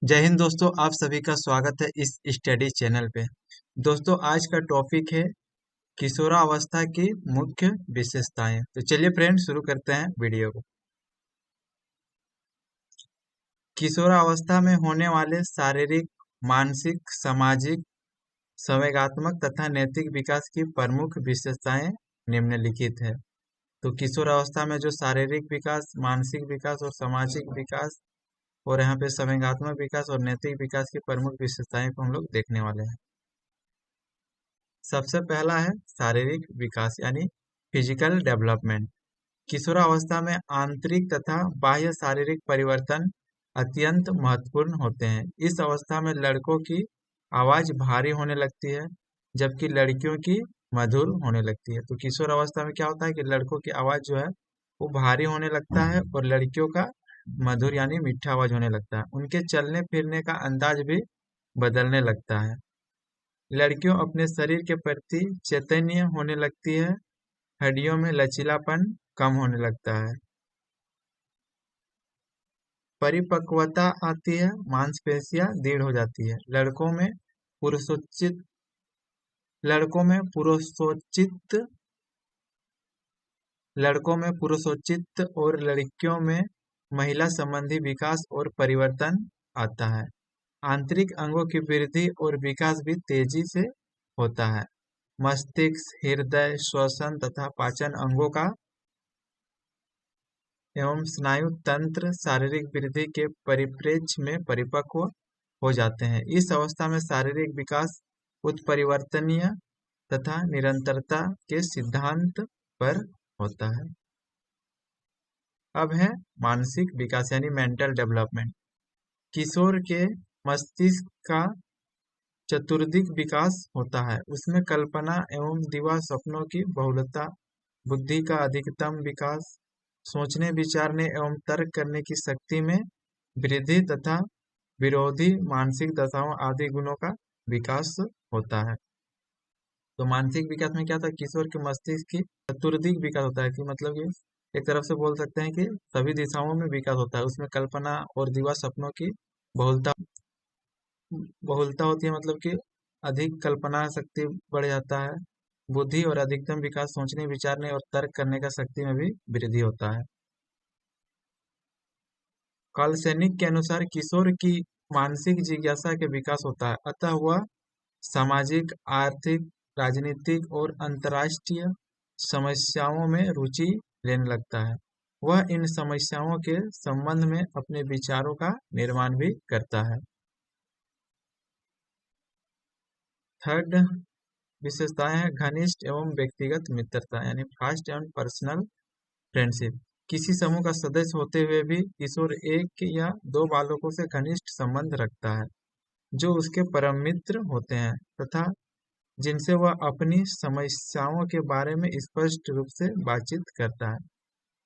जय हिंद दोस्तों, आप सभी का स्वागत है इस स्टडी चैनल पे। दोस्तों, आज का टॉपिक है किशोरावस्था की मुख्य विशेषताएं। तो चलिए फ्रेंड, शुरू करते हैं वीडियो को। किशोरावस्था में होने वाले शारीरिक, मानसिक, सामाजिक, संवेगात्मक तथा नैतिक विकास की प्रमुख विशेषताएं निम्नलिखित है। तो किशोरावस्था में जो शारीरिक विकास, मानसिक विकास और सामाजिक विकास और यहाँ पे संवेगात्मक विकास और नैतिक विकास की प्रमुख विशेषताएं को हम लोग देखने वाले हैं। सबसे पहला है शारीरिक विकास यानी फिजिकल डेवलपमेंट। किशोरावस्था में आंतरिक तथा बाह्य शारीरिक परिवर्तन अत्यंत महत्वपूर्ण होते हैं। इस अवस्था में लड़कों की आवाज भारी होने लगती है, जबकि लड़कियों की मधुर होने लगती है। तो किशोर अवस्था में क्या होता है कि लड़कों की आवाज जो है वो भारी होने लगता है और लड़कियों का मधुर यानी मीठा आवाज होने लगता है। उनके चलने फिरने का अंदाज भी बदलने लगता है। लड़कियों अपने शरीर के प्रति चैतन्य होने लगती है। हड्डियों में लचीलापन कम होने लगता है। परिपक्वता आती है, मांसपेशियां दृढ़ हो जाती है। पुरुषोचित लड़कों में पुरुषोचित और लड़कियों में महिला संबंधी विकास और परिवर्तन आता है। आंतरिक अंगों की वृद्धि और विकास भी तेजी से होता है। मस्तिष्क, हृदय, श्वसन तथा पाचन अंगों का एवं स्नायु तंत्र शारीरिक वृद्धि के परिप्रेक्ष्य में परिपक्व हो जाते हैं। इस अवस्था में शारीरिक विकास उत्परिवर्तनीय तथा निरंतरता के सिद्धांत पर होता है। अब है मानसिक विकास यानी मेंटल डेवलपमेंट। किशोर के मस्तिष्क का चतुर्दिक विकास होता है। उसमें कल्पना एवं दिवा सपनों की बहुलता, बुद्धि का अधिकतम विकास, सोचने, विचारने एवं तर्क करने की शक्ति में वृद्धि तथा विरोधी मानसिक दशाओं आदि गुणों का विकास होता है। तो मानसिक विकास में क्या था, किशोर के मस्तिष्क की चतुर्दिक विकास होता है कि मतलब कि एक तरफ से बोल सकते हैं कि सभी दिशाओं में विकास होता है। उसमें कल्पना और दिवा सपनों की बहुलता बहुलता होती है, मतलब कि अधिक कल्पना शक्ति बढ़ जाता है। बुद्धि और अधिकतम विकास, सोचने, विचारने और तर्क करने का शक्ति में भी वृद्धि होता है। कालसैनिक के अनुसार किशोर की मानसिक जिज्ञासा के विकास होता है, अतः वह सामाजिक, आर्थिक, राजनीतिक और अंतर्राष्ट्रीय समस्याओं में रुचि लेने लगता है। वह इन समस्याओं के संबंध में अपने विचारों का निर्माण भी करता है। थर्ड विशेषताएं हैं घनिष्ठ एवं व्यक्तिगत मित्रता यानी फास्ट एंड पर्सनल फ्रेंडशिप। किसी समूह का सदस्य होते हुए भी किशोर एक या दो बालकों से घनिष्ठ संबंध रखता है, जो उसके परम मित्र होते हैं तथा जिनसे वह अपनी समस्याओं के बारे में स्पष्ट रूप से बातचीत करता है।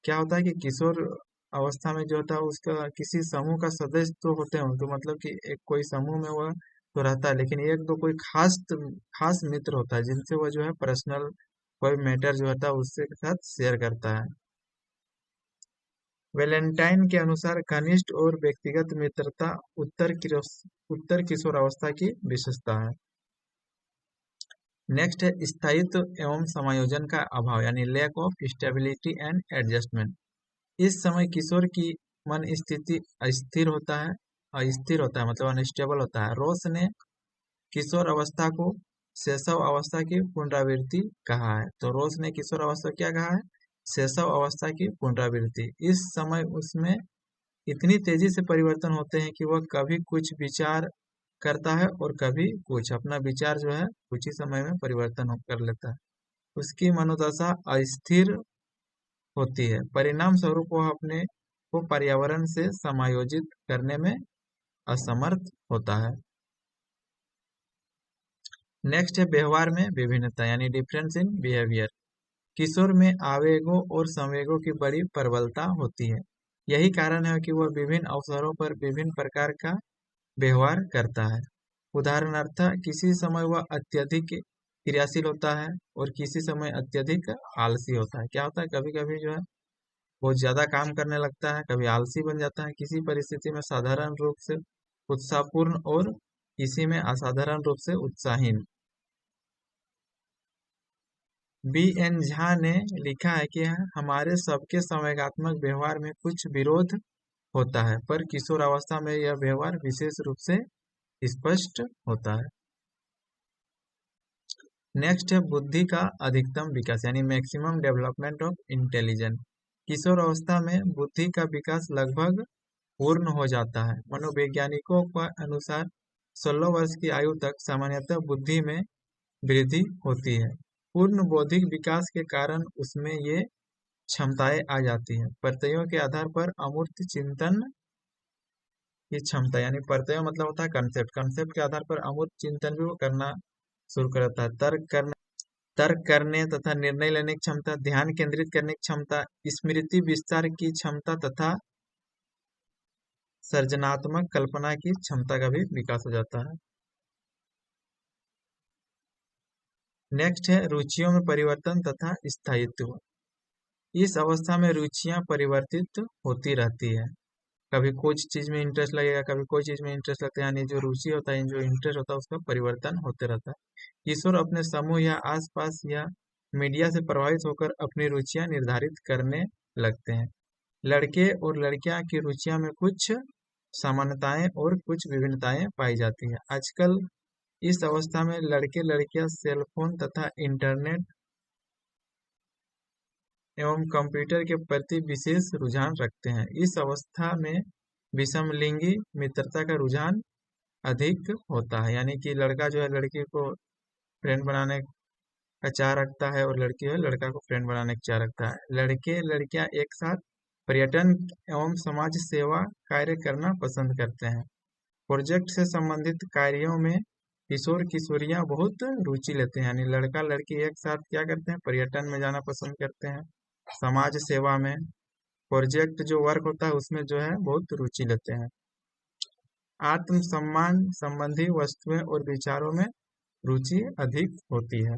क्या होता है कि किशोर अवस्था में जो होता है उसका किसी समूह का सदस्य तो होते हैं, तो मतलब कि एक कोई समूह में वह तो रहता है, लेकिन एक दो कोई खास मित्र होता है जिनसे वह जो है पर्सनल कोई मैटर जो होता है उससे के साथ शेयर करता है। वैलेंटाइन के अनुसार घनिष्ठ और व्यक्तिगत मित्रता उत्तर किशोर अवस्था की विशेषता है। नेक्स्ट है स्थायित्व एवं समायोजन का अभाव यानी lack of stability and adjustment. इस समय किशोर की मन स्थिति अस्थिर होता है मतलब अनस्टेबल होता है। रोस ने किशोर अवस्था को शैशव अवस्था की पुनरावृत्ति कहा है। तो रोस ने किशोर अवस्था क्या कहा है, शैशव अवस्था की पुनरावृत्ति। इस समय उसमें इतनी तेजी से परिवर्तन होते हैं कि वह कभी कुछ विचार करता है और कभी कुछ, अपना विचार जो है कुछ ही समय में परिवर्तन कर लेता है। उसकी मनोदशा अस्थिर होती है, परिणाम स्वरूप वह अपने को पर्यावरण से समायोजित करने में असमर्थ होता है। नेक्स्ट है व्यवहार में विभिन्नता यानी डिफरेंस इन बिहेवियर। किशोर में आवेगों और संवेगों की बड़ी प्रबलता होती है। यही कारण है कि वह विभिन्न अवसरों पर विभिन्न प्रकार का व्यवहार करता है। उदाहरणार्थ, किसी समय वह अत्यधिक क्रियाशील होता है और किसी समय अत्यधिक आलसी होता है। क्या होता है, कभी कभी जो है बहुत ज्यादा काम करने लगता है, कभी आलसी बन जाता है। किसी परिस्थिति में साधारण रूप से उत्साहपूर्ण और किसी में असाधारण रूप से उत्साहीन। बी एन झा ने लिखा है कि हमारे सबके संवेगात्मक व्यवहार में कुछ विरोध होता है, पर किशोरावस्था में यह व्यवहार विशेष रूप से स्पष्ट होता है। नेक्स्ट है बुद्धि का अधिकतम विकास यानी मैक्सिमम डेवलपमेंट ऑफ इंटेलिजेंस। किशोर अवस्था में बुद्धि का विकास लगभग पूर्ण हो जाता है। मनोवैज्ञानिकों के अनुसार 16 वर्ष की आयु तक सामान्यतः बुद्धि में वृद्धि होती है। पूर्ण बौद्धिक विकास के कारण उसमें ये क्षमताएं आ जाती हैं। प्रत्ययों के आधार पर अमूर्त चिंतन की क्षमता यानी प्रत्यय मतलब होता है कंसेप्ट के आधार पर अमूर्त चिंतन भी वो करना शुरू करता है। तर्क करने तथा निर्णय लेने की क्षमता, ध्यान केंद्रित करने की क्षमता, स्मृति विस्तार की क्षमता तथा सृजनात्मक कल्पना की क्षमता का भी विकास हो जाता है। नेक्स्ट है रुचियों में परिवर्तन तथा स्थायित्व। इस अवस्था में रुचियां परिवर्तित होती रहती है। कभी कुछ चीज में इंटरेस्ट लगेगा, कभी कोई चीज में इंटरेस्ट लगता है, यानी जो रुचि होता है, जो इंटरेस्ट होता है, उसका परिवर्तन होते रहता है। किशोर अपने समूह या आसपास या मीडिया से प्रभावित होकर अपनी रुचियां निर्धारित करने लगते हैं। लड़के और लड़कियां की रुचियां में कुछ समानताएं और कुछ विभिन्नताएं पाई जाती है। आजकल इस अवस्था में लड़के लड़कियां सेलफोन तथा इंटरनेट एवं कंप्यूटर के प्रति विशेष रुझान रखते हैं। इस अवस्था में विषमलिंगी मित्रता का रुझान अधिक होता है, यानी कि लड़का जो है लड़की को फ्रेंड बनाने का चाह रखता है और लड़की है लड़का को फ्रेंड बनाने का चाह रखता है। लड़के लड़कियां एक साथ पर्यटन एवं समाज सेवा कार्य करना पसंद करते हैं। प्रोजेक्ट से संबंधित कार्यों में किशोर किशोरियां बहुत रुचि लेते हैं, यानी लड़का लड़की एक साथ क्या करते हैं, पर्यटन में जाना पसंद करते हैं, समाज सेवा में प्रोजेक्ट जो वर्क होता है उसमें जो है बहुत रुचि लेते हैं। आत्म सम्मान संबंधी वस्तुएं और विचारों में रुचि अधिक होती है।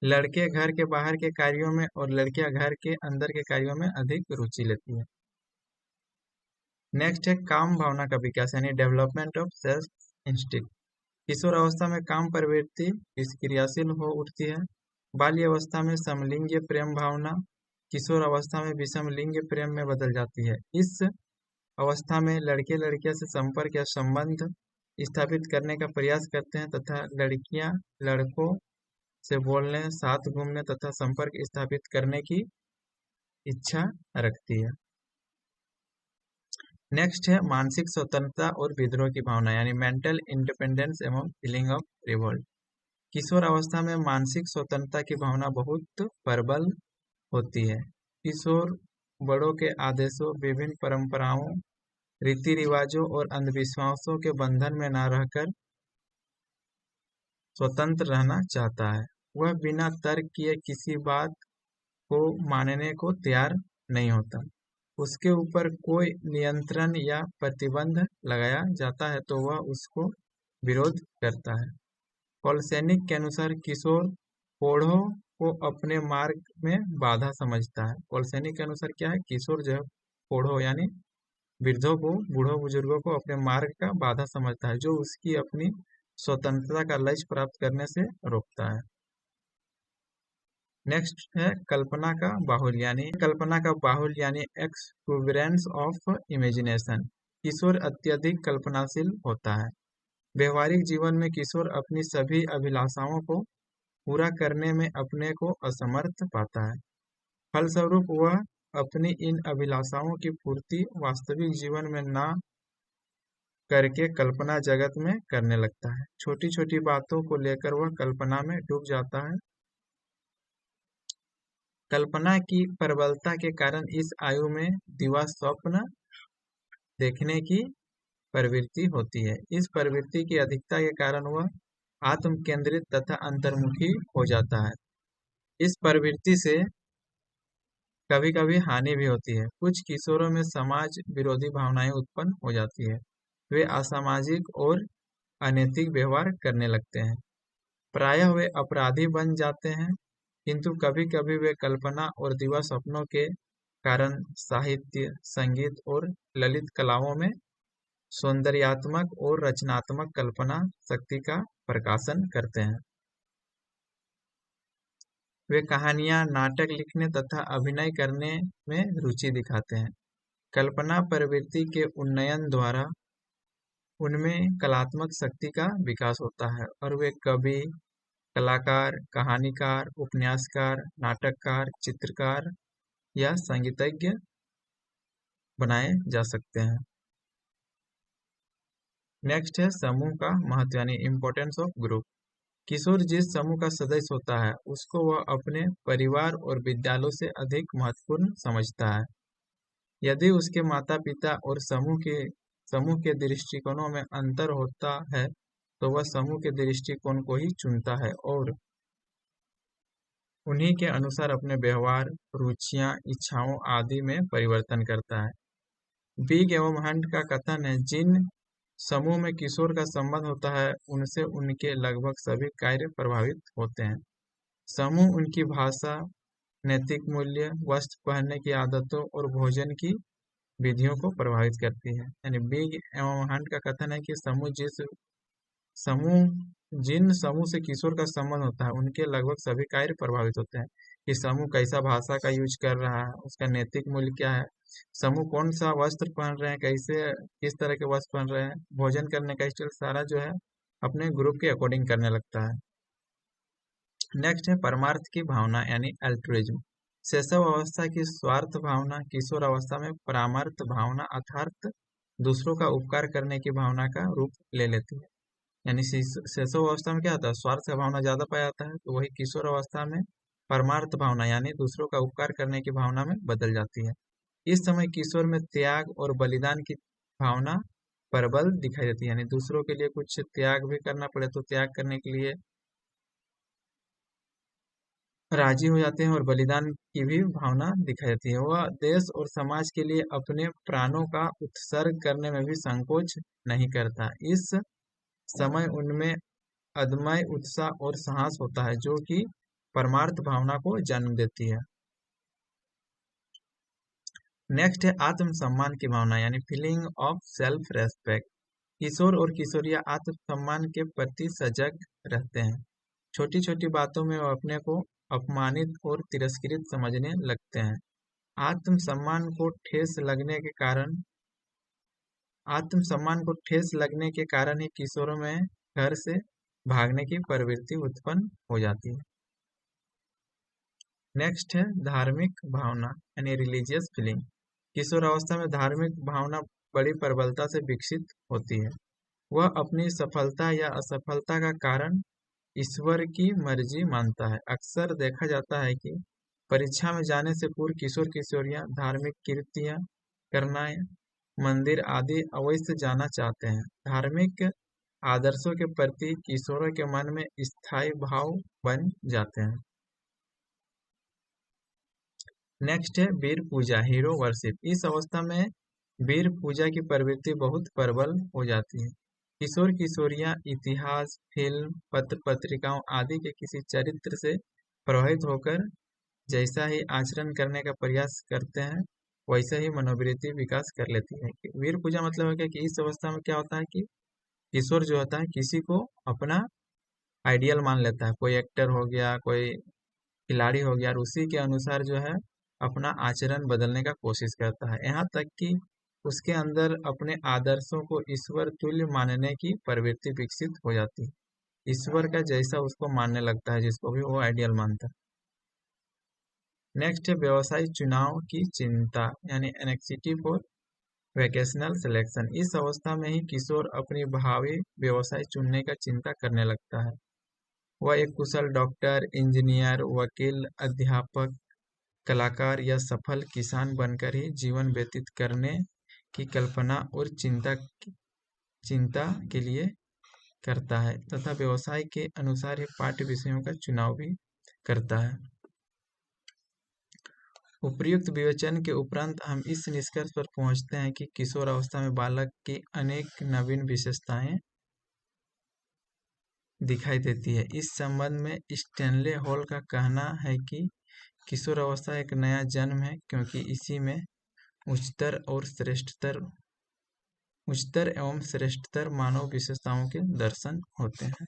लड़के घर के बाहर के कार्यों में और लड़कियां घर के अंदर के कार्यों में अधिक रुचि लेती है। नेक्स्ट है काम भावना का विकास यानी डेवलपमेंट ऑफ सेल्फ इंस्टिंक्ट। किशोर अवस्था में काम प्रवृत्ति क्रियाशील हो उठती है। बाल्य अवस्था में समलिंगी प्रेम भावना किशोर अवस्था में विषमलिंगी प्रेम में बदल जाती है। इस अवस्था में लड़के लड़कियां से संपर्क या संबंध स्थापित करने का प्रयास करते हैं तथा लड़कियां लड़कों से बोलने, साथ घूमने तथा संपर्क स्थापित करने की इच्छा रखती है। नेक्स्ट है मानसिक स्वतंत्रता और विद्रोह की भावना यानी मेंटल इंडिपेंडेंस एवं फीलिंग ऑफ रिवोल्ट। किशोर अवस्था में मानसिक स्वतंत्रता की भावना बहुत प्रबल होती है। किशोर बड़ों के आदेशों, विभिन्न परंपराओं, रीति रिवाजों और अंधविश्वासों के बंधन में न रहकर स्वतंत्र रहना चाहता है। वह बिना तर्क किए किसी बात को मानने को तैयार नहीं होता। उसके ऊपर कोई नियंत्रण या प्रतिबंध लगाया जाता है तो वह उसको विरोध करता है। कोलसेनिक के अनुसार किशोर कोढ़ों को अपने मार्ग में बाधा समझता है। कोलसेनिक के अनुसार क्या है, किशोर जो है कोढ़ों यानी वृद्धों को, बूढ़ों बुजुर्गों को अपने मार्ग का बाधा समझता है, जो उसकी अपनी स्वतंत्रता का लक्ष्य प्राप्त करने से रोकता है। नेक्स्ट है कल्पना का बाहुल्य यानी एक्सुबरेंस ऑफ इमेजिनेशन। किशोर अत्यधिक कल्पनाशील होता है। व्यवहारिक जीवन में किशोर अपनी सभी अभिलाषाओं को पूरा करने में अपने को असमर्थ पाता है। फलस्वरूप वह अपनी इन अभिलाषाओं की पूर्ति वास्तविक जीवन में ना करके कल्पना जगत में करने लगता है। छोटी छोटी बातों को लेकर वह कल्पना में डूब जाता है। कल्पना की प्रबलता के कारण इस आयु में दिवा स्वप्न देखने की प्रवृत्ति होती है। इस प्रवृत्ति की अधिकता के कारण वह आत्म केंद्रित तथा अंतर्मुखी हो जाता है। इस प्रवृत्ति से कभी कभी हानि भी होती है। कुछ किशोरों में समाज विरोधी भावनाएं उत्पन्न हो जाती है। वे असामाजिक और अनैतिक व्यवहार करने लगते हैं। प्रायः वे अपराधी बन जाते हैं, किंतु कभी कभी वे कल्पना और दिवा स्वप्नों के कारण साहित्य, संगीत और ललित कलाओं में सौंदर्यात्मक और रचनात्मक कल्पना शक्ति का प्रकाशन करते हैं। वे कहानियां, नाटक लिखने तथा अभिनय करने में रुचि दिखाते हैं। कल्पना प्रवृत्ति के उन्नयन द्वारा उनमें कलात्मक शक्ति का विकास होता है और वे कवि, कलाकार, कहानीकार, उपन्यासकार, नाटककार, चित्रकार या संगीतज्ञ बनाए जा सकते हैं। नेक्स्ट है समूह का महत्व यानी इम्पोर्टेंस ऑफ ग्रुप। किशोर जिस समूह का सदस्य होता है उसको वह अपने परिवार और विद्यालयों से अधिक महत्वपूर्ण समझता है। यदि उसके माता पिता और समूह के दृष्टिकोणों में अंतर होता है तो वह समूह के दृष्टिकोण को ही चुनता है और उन्हीं के अनुसार अपने व्यवहार, रुचियां, इच्छाओं आदि में परिवर्तन करता है। बिग एवं हंट का कथन है, जिन समूह में किशोर का संबंध होता है उनसे उनके लगभग सभी कार्य प्रभावित होते हैं। समूह उनकी भाषा, नैतिक मूल्य, वस्त्र पहनने की आदतों और भोजन की विधियों को प्रभावित करती है। यानी बिग एवं हंट का कथन है कि जिन समूह से किशोर का संबंध होता है उनके लगभग सभी कार्य प्रभावित होते हैं। कि समूह कैसा भाषा का यूज कर रहा है, उसका नैतिक मूल्य क्या है, समूह कौन सा वस्त्र पहन रहे हैं, किस तरह के वस्त्र पहन रहे हैं, भोजन करने का स्टाइल, सारा जो है अपने ग्रुप के अकॉर्डिंग करने लगता है। नेक्स्ट है परमार्थ की भावना यानी अल्ट्रुइज्म। शैशव अवस्था की स्वार्थ भावना किशोर अवस्था में परामर्थ भावना अर्थात दूसरों का उपकार करने की भावना का रूप ले लेती है। यानी शैशव अवस्था में क्या होता है, स्वार्थ का भावना ज्यादा पाया जाता है, तो वही किशोर अवस्था में परमार्थ भावना यानी दूसरों का उपकार करने की भावना में बदल जाती है। इस समय किशोर में त्याग और बलिदान की भावना प्रबल दिखाई देती है। यानी दूसरों के लिए कुछ त्याग भी करना पड़े तो त्याग करने के लिए राजी हो जाते हैं और बलिदान की भी भावना दिखाई देती है। वह देश और समाज के लिए अपने प्राणों का उत्सर्ग करने में भी संकोच नहीं करता। इस समय उनमें अदम्य उत्साह और साहस होता है जो कि परमार्थ भावना को जन्म देती है। नेक्स्ट है आत्मसम्मान की भावना यानी फीलिंग ऑफ सेल्फ रेस्पेक्ट। किशोर और किशोरियां आत्मसम्मान के प्रति सजग रहते हैं। छोटी छोटी बातों में वो अपने को अपमानित और तिरस्कृत समझने लगते हैं। आत्मसम्मान को ठेस लगने के कारण आत्मसम्मान को ठेस लगने के कारण ही किशोरों में घर से भागने की प्रवृत्ति उत्पन्न हो जाती है। नेक्स्ट है धार्मिक भावना यानी रिलीजियस फीलिंग। किशोर अवस्था में धार्मिक भावना बड़ी प्रबलता से विकसित होती है। वह अपनी सफलता या असफलता का कारण ईश्वर की मर्जी मानता है। अक्सर देखा जाता है कि परीक्षा में जाने से पूर्व किशोर किशोरियां धार्मिक कृतियां करना, मंदिर आदि अवश्य जाना चाहते हैं। धार्मिक आदर्शों के प्रति किशोरों के मन में स्थायी भाव बन जाते हैं। नेक्स्ट है वीर पूजा हीरो वर्शिप। इस अवस्था में वीर पूजा की प्रवृत्ति बहुत प्रबल हो जाती है। किशोर किशोरियां इतिहास, फिल्म, पत्र पत्रिकाओं आदि के किसी चरित्र से प्रभावित होकर जैसा ही आचरण करने का प्रयास करते हैं वैसा ही मनोवृत्ति विकास कर लेती है। वीर पूजा मतलब है कि इस अवस्था में क्या होता है कि किशोर जो होता है किसी को अपना आइडियल मान लेता है। कोई एक्टर हो गया, कोई खिलाड़ी हो गया और उसी के अनुसार जो है अपना आचरण बदलने का कोशिश करता है। यहाँ तक कि उसके अंदर अपने आदर्शों को ईश्वर तुल्य मानने की प्रवृत्ति विकसित हो जाती है। ईश्वर का जैसा उसको मानने लगता है, जिसको भी वो आइडियल मानता है। नेक्स्ट है व्यवसाय चुनाव की चिंता यानी एनेक्सिटी फॉर वोकेशनल सिलेक्शन। इस अवस्था में ही किशोर अपनी भावी व्यवसाय चुनने का चिंता करने लगता है। वह एक कुशल डॉक्टर, इंजीनियर, वकील, अध्यापक, कलाकार या सफल किसान बनकर ही जीवन व्यतीत करने की कल्पना और चिंता के लिए करता है तथा व्यवसाय के अनुसार ही पाठ्य विषयों का चुनाव भी करता है। उपर्युक्त विवेचन के उपरांत हम इस निष्कर्ष पर पहुंचते हैं कि किशोर अवस्था में बालक की अनेक नवीन विशेषताएं दिखाई देती है। इस संबंध में स्टैनले हॉल का कहना है कि किशोर अवस्था एक नया जन्म है, क्योंकि इसी में उच्चतर एवं श्रेष्ठतर मानव विशेषताओं के दर्शन होते हैं।